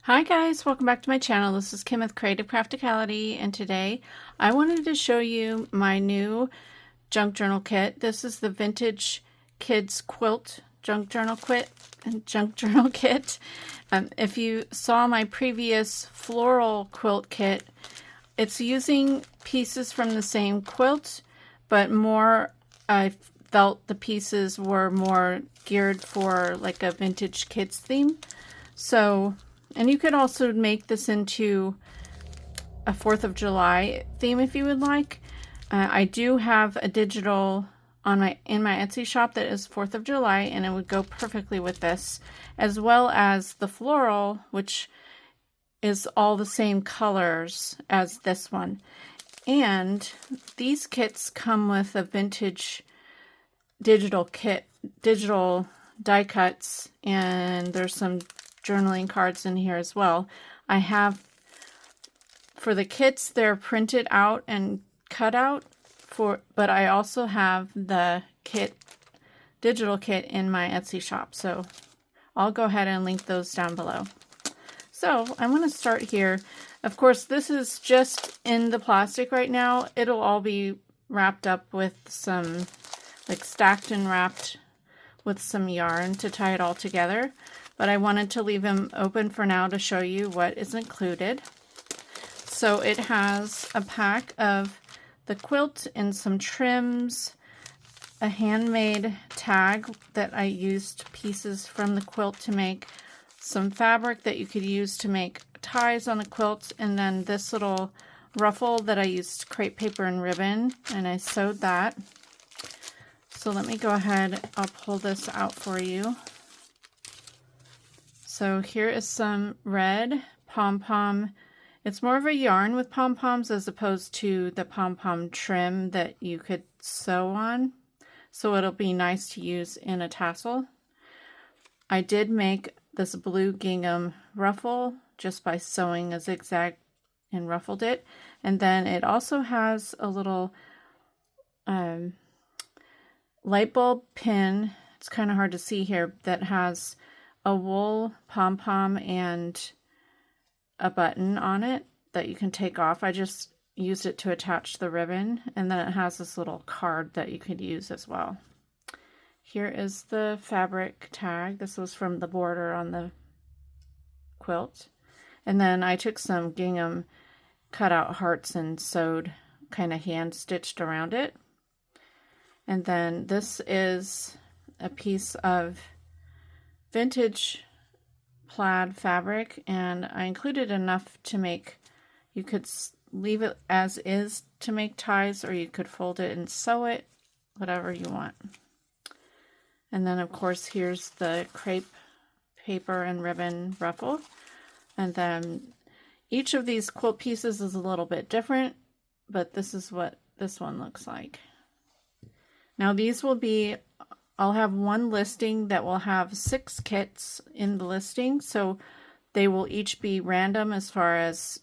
Hi guys, welcome back to my channel. This is Kim with Creative Practicality, and today I wanted to show you my new junk journal kit. This is the Vintage Kids Quilt junk journal kit. If you saw my previous floral quilt kit, it's using pieces from the same quilt, but I felt the pieces were more geared for like a vintage kids theme. And you could also make this into a 4th of July theme if you would like. I do have a digital in my Etsy shop that is 4th of July, and it would go perfectly with this, as well as the floral, which is all the same colors as this one. And these kits come with a vintage digital kit, digital die cuts, and there's some journaling cards in here as well. I have, for the kits, they're printed out and cut out, but I also have the digital kit in my Etsy shop, so I'll go ahead and link those down below. So I'm going to start here. Of course, this is just in the plastic right now. It'll all be wrapped up with some, like stacked and wrapped with some yarn to tie it all together. But I wanted to leave them open for now to show you what is included. So it has a pack of the quilt and some trims, a handmade tag that I used pieces from the quilt to make, some fabric that you could use to make ties on the quilt, and then this little ruffle that I used crepe paper and ribbon, and I sewed that. So let me go ahead, I'll pull this out for you. So here is some red pom-pom. It's more of a yarn with pom-poms as opposed to the pom-pom trim that you could sew on. So it'll be nice to use in a tassel. I did make this blue gingham ruffle just by sewing a zigzag and ruffled it. And then it also has a little light bulb pin. It's kind of hard to see here, that has a wool pom-pom and a button on it that you can take off. I just used it to attach the ribbon, and then it has this little card that you could use as well. Here is the fabric tag. This was from the border on the quilt. And then I took some gingham cut out hearts and sewed, kind of hand stitched around it. And then this is a piece of vintage plaid fabric, and I included enough to make, you could leave it as is to make ties, or you could fold it and sew it, whatever you want. And then of course here's the crepe paper and ribbon ruffle, and then each of these quilt pieces is a little bit different, but this is what this one looks like. Now these will be, I'll have one listing that will have 6 kits in the listing, so they will each be random as far as,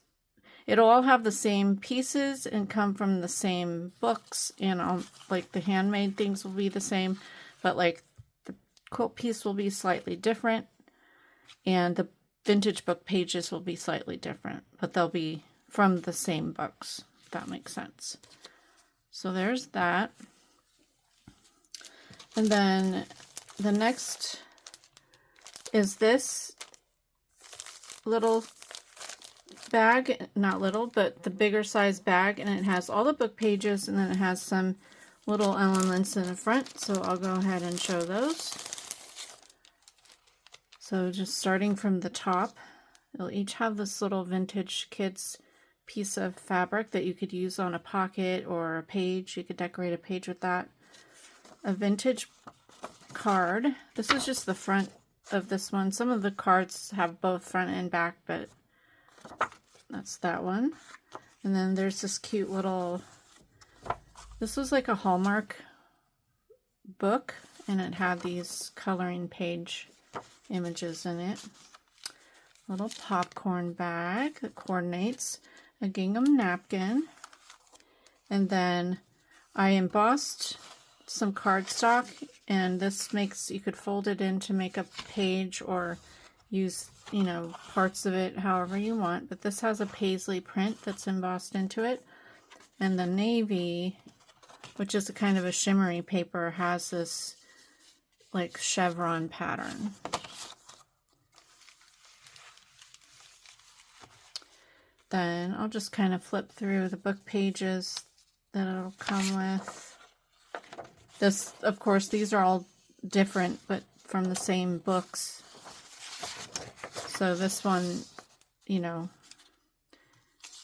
it'll all have the same pieces and come from the same books, and like the handmade things will be the same, but like the quilt piece will be slightly different, and the vintage book pages will be slightly different, but they'll be from the same books, if that makes sense. So there's that. And then the next is this little bag, not little, but the bigger size bag, and it has all the book pages, and then it has some little elements in the front, so I'll go ahead and show those. So just starting from the top, they'll each have this little vintage kids piece of fabric that you could use on a pocket or a page. You could decorate a page with that. A vintage card. This is just the front of this one. Some of the cards have both front and back, but that's that one. And then there's this cute little, this was like a Hallmark book, and it had these coloring page images in it. Little popcorn bag that coordinates, a gingham napkin, and then I embossed some cardstock, and this makes, you could fold it in to make a page or use you know, parts of it however you want, but this has a paisley print that's embossed into it. And the navy, which is a kind of a shimmery paper, has this like chevron pattern. Then I'll just kind of flip through the book pages that it'll come with. This, of course, these are all different, but from the same books. So this one, you know,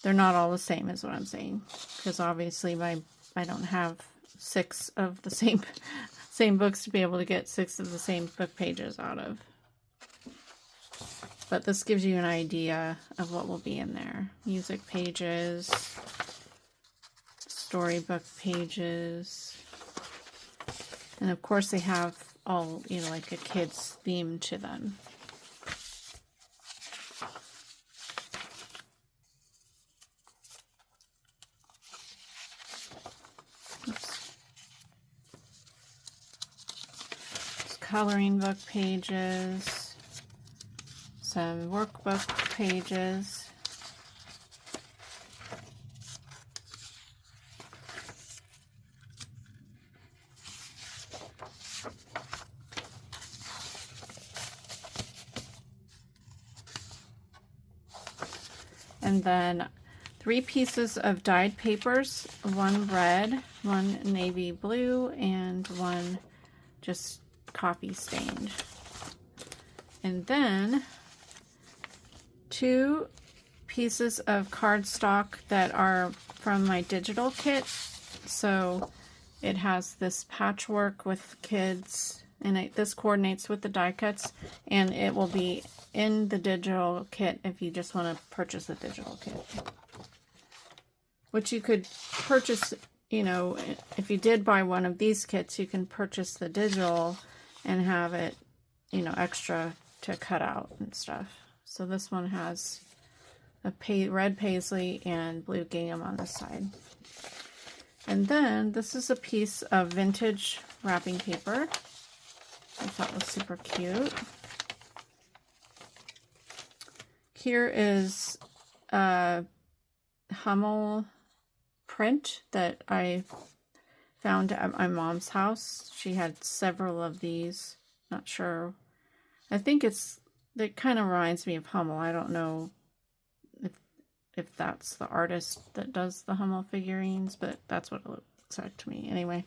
they're not all the same is what I'm saying. Because obviously I don't have 6 of the same books to be able to get 6 of the same book pages out of. But this gives you an idea of what will be in there. Music pages, storybook pages, and of course they have all, you know, like a kid's theme to them. Oops. Coloring book pages. Some workbook pages. And then 3 pieces of dyed papers, 1 red, 1 navy blue, and 1 just coffee stained. And then 2 pieces of cardstock that are from my digital kit. So it has this patchwork with kids, and this coordinates with the die cuts, and it will be in the digital kit if you just want to purchase a digital kit. Which you could purchase, you know, if you did buy one of these kits, you can purchase the digital and have it, you know, extra to cut out and stuff. So this one has a red paisley and blue gingham on this side. And then this is a piece of vintage wrapping paper. I thought was super cute. Here is a Hummel print that I found at my mom's house. She had several of these. Not sure. I think it kind of reminds me of Hummel. I don't know if that's the artist that does the Hummel figurines, but that's what it looks like to me. Anyway,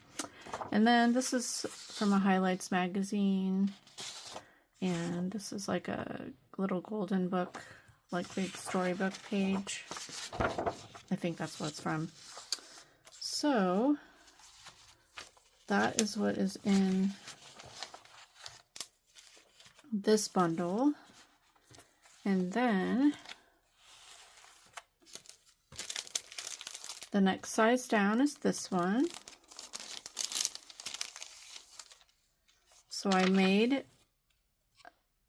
and then this is from a Highlights magazine, and this is like a little golden book, like big storybook page. I think that's what it's from. So that is what is in this bundle. And then the next size down is this one. So I made,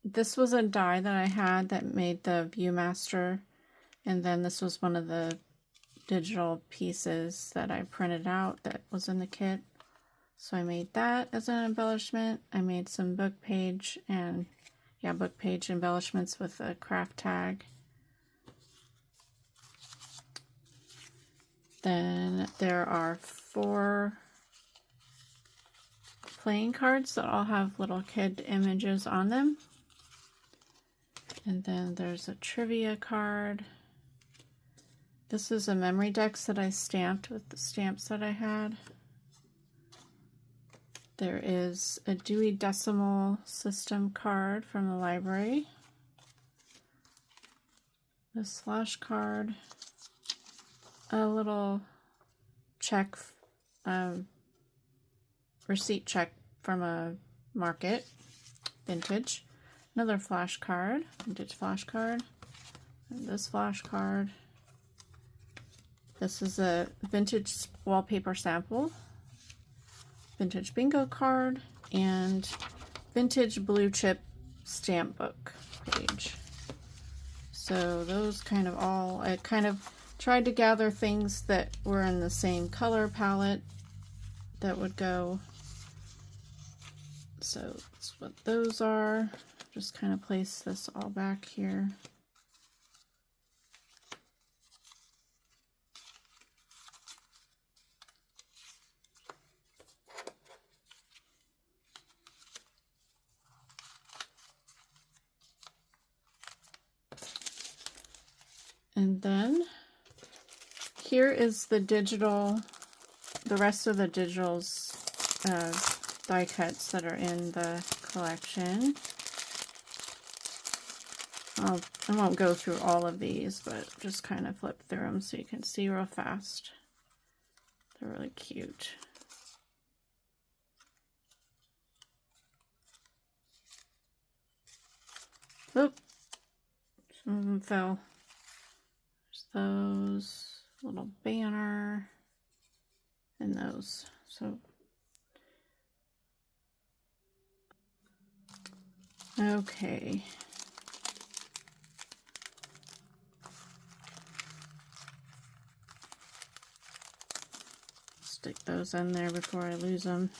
this was a die that I had that made the Viewmaster, and then this was one of the digital pieces that I printed out that was in the kit. So I made that as an embellishment. I made some book page and book page embellishments with a craft tag. Then there are 4 playing cards that all have little kid images on them. And then there's a trivia card. This is a memory dex that I stamped with the stamps that I had. There is a Dewey Decimal System card from the library. The slash card. A little check, receipt check from a market, vintage. Another flash card, vintage flash card. And this flash card. This is a vintage wallpaper sample. Vintage bingo card, and vintage blue chip stamp book page. So those kind of all, I kind of tried to gather things that were in the same color palette that would go. So that's what those are. just kind of place this all back here. And then here is the digital, the rest of the digitals, die cuts that are in the collection. I won't go through all of these, but just kind of flip through them so you can see real fast. They're really cute. Oop, some of them fell. Those, little banner, and those. So, okay. Stick those in there before I lose them.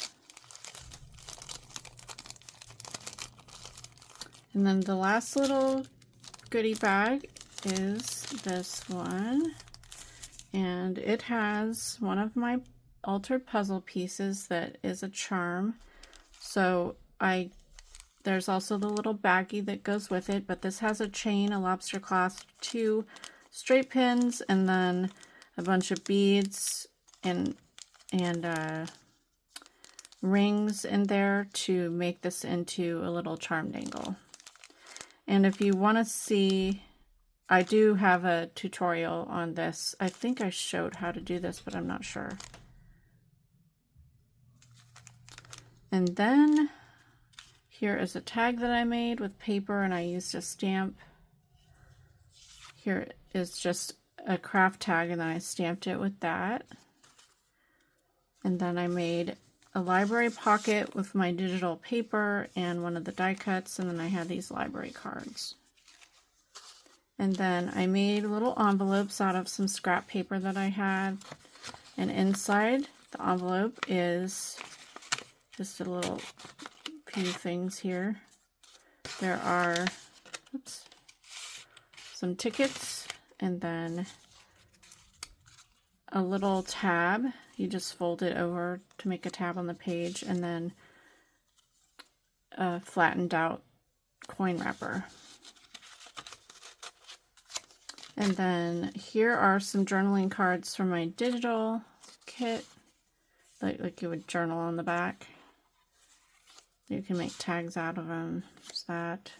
And then the last little goodie bag is this one, and it has one of my altered puzzle pieces that is a charm. So there's also the little baggie that goes with it, but this has a chain, a lobster clasp, 2 straight pins, and then a bunch of beads and rings in there to make this into a little charm dangle. And if you want to see, I do have a tutorial on this. I think I showed how to do this, but I'm not sure. And then here is a tag that I made with paper, and I used a stamp. Here is just a craft tag, and then I stamped it with that. And then I made a library pocket with my digital paper and one of the die cuts, and then I had these library cards. And then I made little envelopes out of some scrap paper that I had, and inside the envelope is just a little few things here. There are some tickets, and then a little tab. You just fold it over to make a tab on the page, and then a flattened out coin wrapper. And then here are some journaling cards from my digital kit, like you would journal on the back. You can make tags out of them. There's that.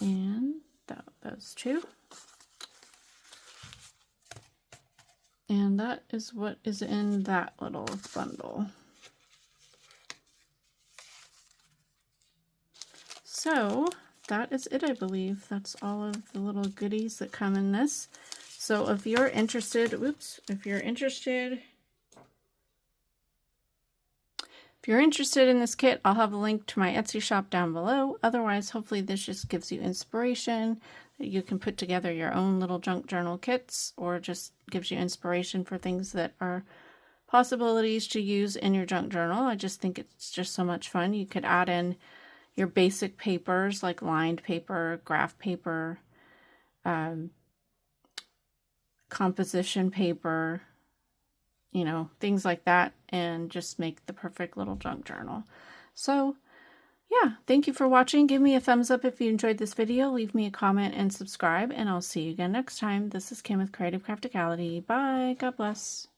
And those two. And that is what is in that little bundle. So that is it, I believe. That's all of the little goodies that come in this. So if you're interested, if you're interested in this kit, I'll have a link to my Etsy shop down below. Otherwise, hopefully this just gives you inspiration that you can put together your own little junk journal kits, or just gives you inspiration for things that are possibilities to use in your junk journal. I just think it's just so much fun. You could add in your basic papers like lined paper, graph paper, composition paper, you know, things like that, and just make the perfect little junk journal. So yeah, thank you for watching. Give me a thumbs up if you enjoyed this video. Leave me a comment and subscribe, and I'll see you again next time. This is Kim with Creative Crafticality. Bye. God bless.